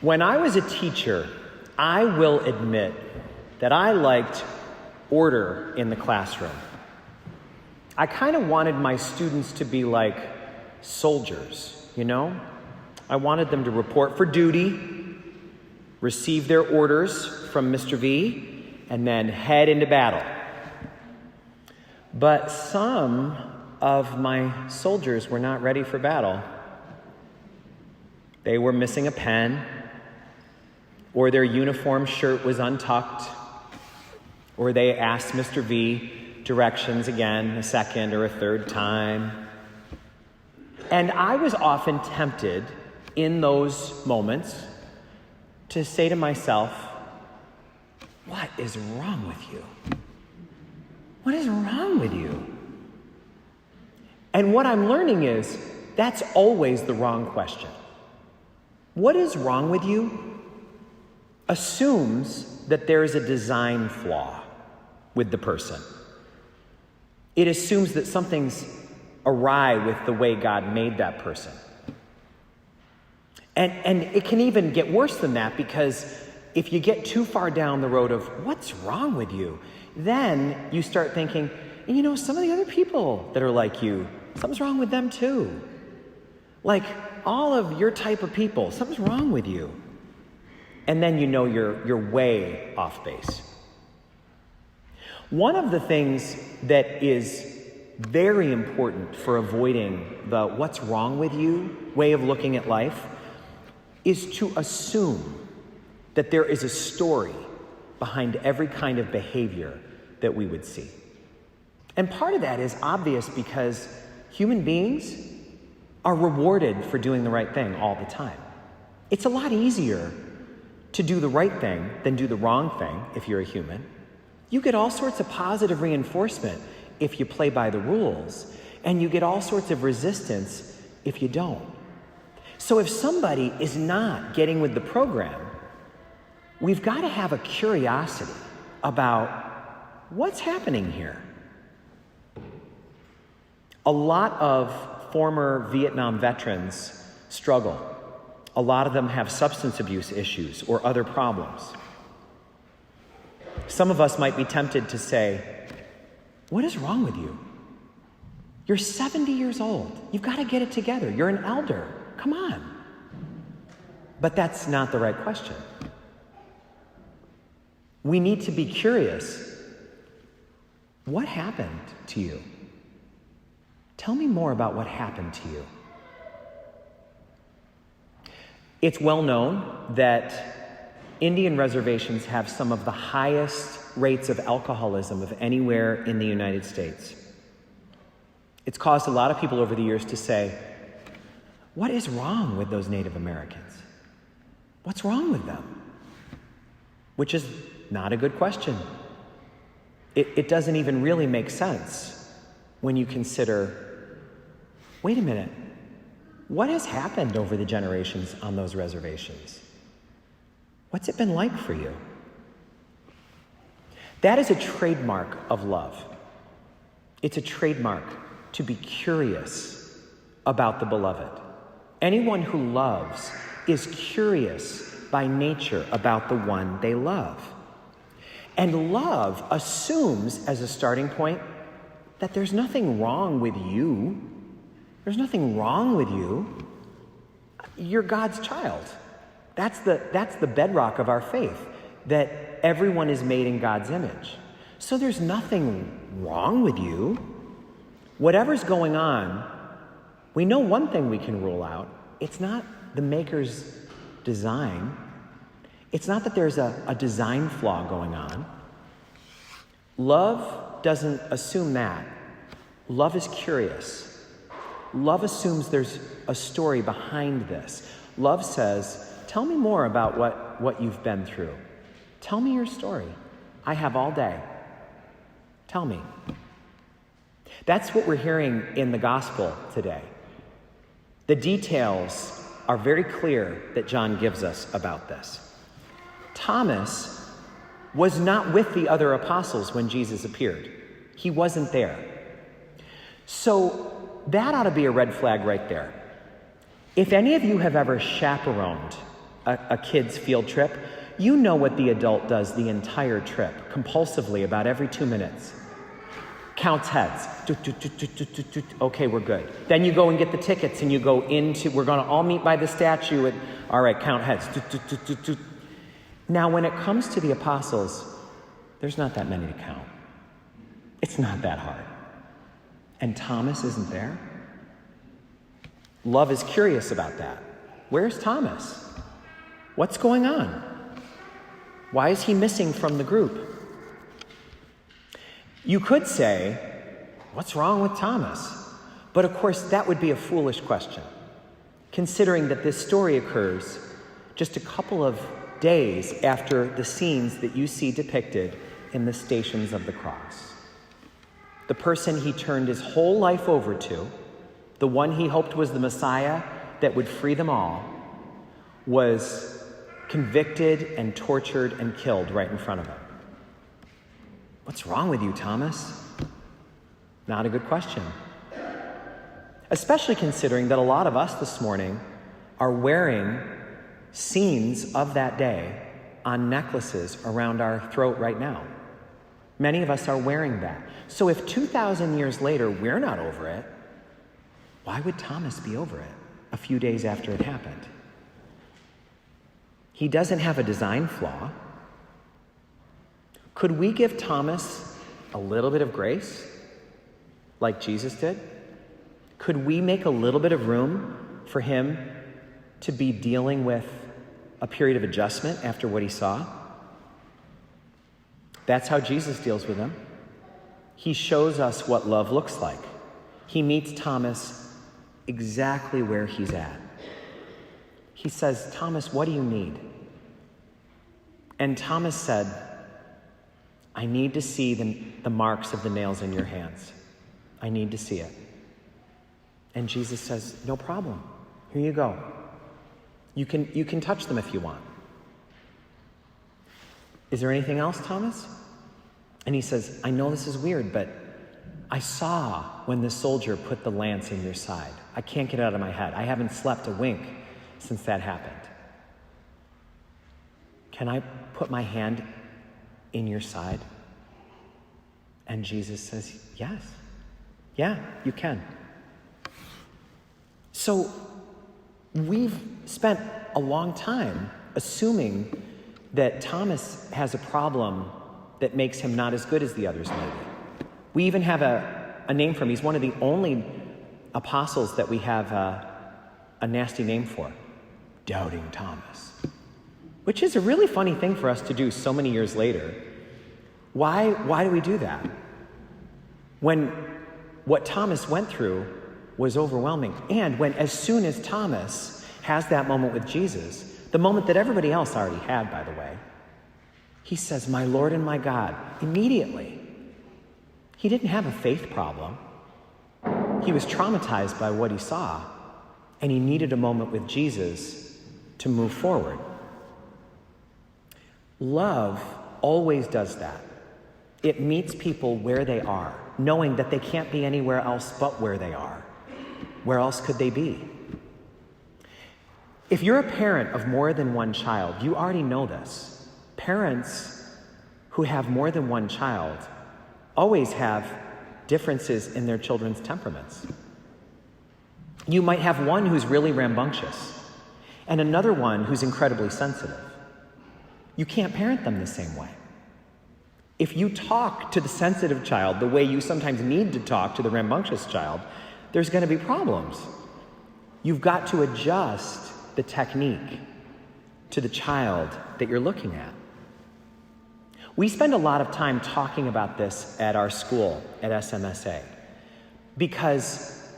When I was a teacher, I will admit that I liked order in the classroom. I kind of wanted my students to be like soldiers, you know? I wanted them to report for duty, receive their orders from Mr. V, and then head into battle. But some of my soldiers were not ready for battle. They were missing a pen, or their uniform shirt was untucked, or they asked Mr. V directions again a second or a third time. And I was often tempted in those moments to say to myself, what is wrong with you? What is wrong with you? And what I'm learning is that's always the wrong question. What is wrong with you assumes that there is a design flaw with the person. It assumes that something's awry with the way God made that person. And it can even get worse than that, because if you get too far down the road of what's wrong with you, then you start thinking, you know, some of the other people that are like you, something's wrong with them too. Like all of your type of people, something's wrong with you. And then you know you're way off base. One of the things that is very important for avoiding the what's wrong with you way of looking at life is to assume that there is a story behind every kind of behavior that we would see. And part of that is obvious because human beings are rewarded for doing the right thing all the time. It's a lot easier to do the right thing than do the wrong thing if you're a human. You get all sorts of positive reinforcement if you play by the rules, and you get all sorts of resistance if you don't. So if somebody is not getting with the program, we've got to have a curiosity about what's happening here. A lot of former Vietnam veterans struggle. A lot of them have substance abuse issues or other problems. Some of us might be tempted to say, what is wrong with you? You're 70 years old. You've got to get it together. You're an elder. Come on. But that's not the right question. We need to be curious. What happened to you? Tell me more about what happened to you. It's well known that Indian reservations have some of the highest rates of alcoholism of anywhere in the United States. It's caused a lot of people over the years to say, what is wrong with those Native Americans? What's wrong with them? Which is not a good question. It doesn't even really make sense when you consider, wait a minute, what has happened over the generations on those reservations? What's it been like for you? That is a trademark of love. It's a trademark to be curious about the beloved. Anyone who loves is curious by nature about the one they love. And love assumes as a starting point that there's nothing wrong with you. There's nothing wrong with you. You're God's child. That's the bedrock of our faith, that everyone is made in God's image. So there's nothing wrong with you. Whatever's going on, we know one thing we can rule out. It's not the maker's design. It's not that there's a design flaw going on. Love doesn't assume that. Love is curious. Love assumes there's a story behind this. Love says, tell me more about what you've been through. Tell me your story. I have all day. Tell me. That's what we're hearing in the gospel today. The details are very clear that John gives us about this. Thomas was not with the other apostles when Jesus appeared. He wasn't there. So that ought to be a red flag right there. If any of you have ever chaperoned a kid's field trip, you know what the adult does the entire trip, compulsively, about every 2 minutes. Counts heads. Okay, we're good. Then you go and get the tickets and you go into, we're going to all meet by the statue. All right, count heads. Now, when it comes to the apostles, there's not that many to count. It's not that hard. And Thomas isn't there. Love is curious about that. Where's Thomas? What's going on? Why is he missing from the group? You could say, what's wrong with Thomas? But of course, that would be a foolish question, considering that this story occurs just a couple of days after the scenes that you see depicted in the Stations of the Cross. The person he turned his whole life over to, the one he hoped was the Messiah that would free them all, was convicted and tortured and killed right in front of him. What's wrong with you, Thomas? Not a good question. Especially considering that a lot of us this morning are wearing scenes of that day on necklaces around our throat right now. Many of us are wearing that. So if 2,000 years later we're not over it, why would Thomas be over it a few days after it happened? He doesn't have a design flaw. Could we give Thomas a little bit of grace, like Jesus did? Could we make a little bit of room for him to be dealing with a period of adjustment after what he saw? That's how Jesus deals with him. He shows us what love looks like. He meets Thomas exactly where he's at. He says, Thomas, what do you need? And Thomas said, I need to see the marks of the nails in your hands. I need to see it. And Jesus says, no problem. Here you go. You can touch them if you want. Is there anything else, Thomas? And he says, I know this is weird, but I saw when the soldier put the lance in your side. I can't get it out of my head. I haven't slept a wink since that happened. Can I put my hand in your side? And Jesus says, yes. Yeah, you can. So we've spent a long time assuming that Thomas has a problem that makes him not as good as the others maybe. We even have a name for him. He's one of the only apostles that we have a nasty name for, Doubting Thomas, which is a really funny thing for us to do so many years later. Why do we do that? When what Thomas went through was overwhelming, and when as soon as Thomas has that moment with Jesus, the moment that everybody else already had, by the way, he says, my Lord and my God, immediately. He didn't have a faith problem. He was traumatized by what he saw, and he needed a moment with Jesus to move forward. Love always does that. It meets people where they are, knowing that they can't be anywhere else but where they are. Where else could they be? If you're a parent of more than one child, you already know this. Parents who have more than one child always have differences in their children's temperaments. You might have one who's really rambunctious and another one who's incredibly sensitive. You can't parent them the same way. If you talk to the sensitive child the way you sometimes need to talk to the rambunctious child, there's going to be problems. You've got to adjust the technique to the child that you're looking at. We spend a lot of time talking about this at our school, at SMSA, because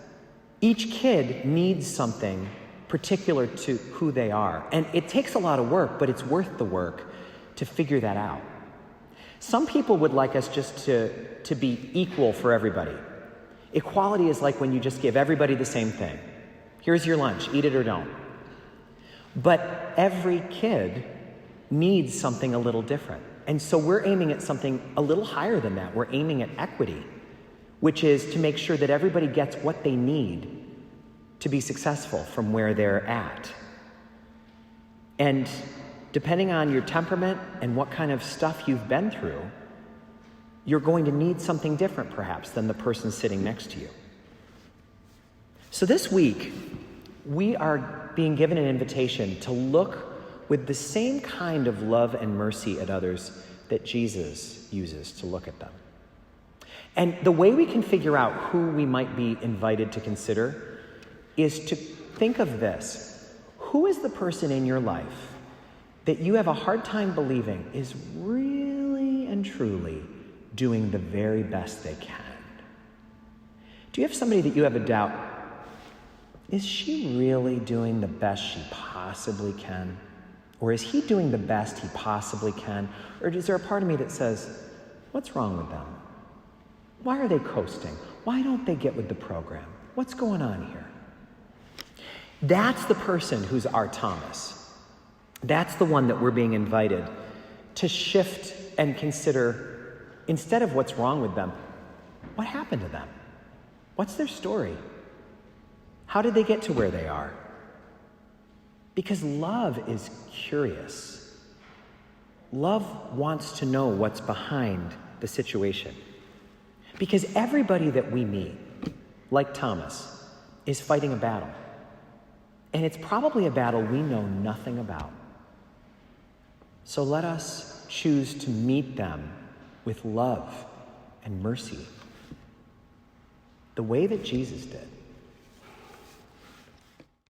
each kid needs something particular to who they are. And it takes a lot of work, but it's worth the work to figure that out. Some people would like us just to be equal for everybody. Equality is like when you just give everybody the same thing. Here's your lunch, eat it or don't. But every kid needs something a little different. And so we're aiming at something a little higher than that. We're aiming at equity, which is to make sure that everybody gets what they need to be successful from where they're at. And depending on your temperament and what kind of stuff you've been through, you're going to need something different perhaps than the person sitting next to you. So this week, we are being given an invitation to look with the same kind of love and mercy at others that Jesus uses to look at them. And the way we can figure out who we might be invited to consider is to think of this. Who is the person in your life that you have a hard time believing is really and truly doing the very best they can? Do you have somebody that you have a doubt? Is she really doing the best she possibly can? Or is he doing the best he possibly can? Or is there a part of me that says, what's wrong with them? Why are they coasting? Why don't they get with the program? What's going on here? That's the person who's our Thomas. That's the one that we're being invited to shift and consider, instead of what's wrong with them, what happened to them? What's their story? How did they get to where they are? Because love is curious. Love wants to know what's behind the situation. Because everybody that we meet, like Thomas, is fighting a battle. And it's probably a battle we know nothing about. So let us choose to meet them with love and mercy, the way that Jesus did.